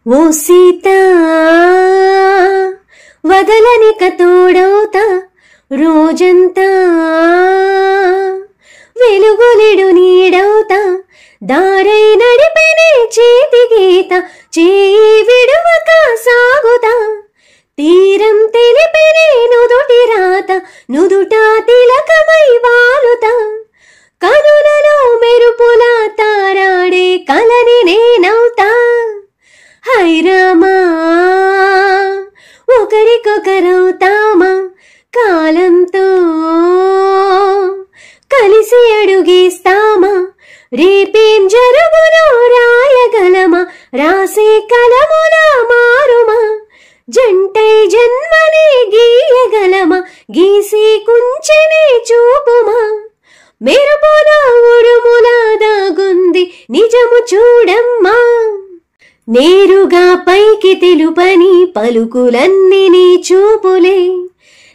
ఓ సీత వదలనిక తోడవుతా రోజంతా వెలుగులిడు నీడవుతా దారై నడిపెనే చేతి గీత చేయి విడువక సాగుతా తీరం తెలిపెనే నుదుటి రాత నుదుట తిలకమై వాలుతా కనులలో మెరుపుల తారాడే కలని నేనవుతా హైరామా ఒకరికొకరవుతామా కాలంతో కలిసి అడుగేస్తామా రేపేం జరుగునో రాయగలమా రాసే కలములా మారుమా జంటై జన్మనే గీయగలమా గీసి కుంచెనే చూపుమా మెరుపుల ఉరుములా దాగుంది నిజము చూడమ్మా నేరుగా పైకి తెలుపని పలుకులన్నీ నీ చూపులే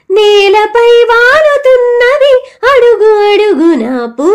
నేలపై వాలుతున్నవి అడుగు అడుగున పూ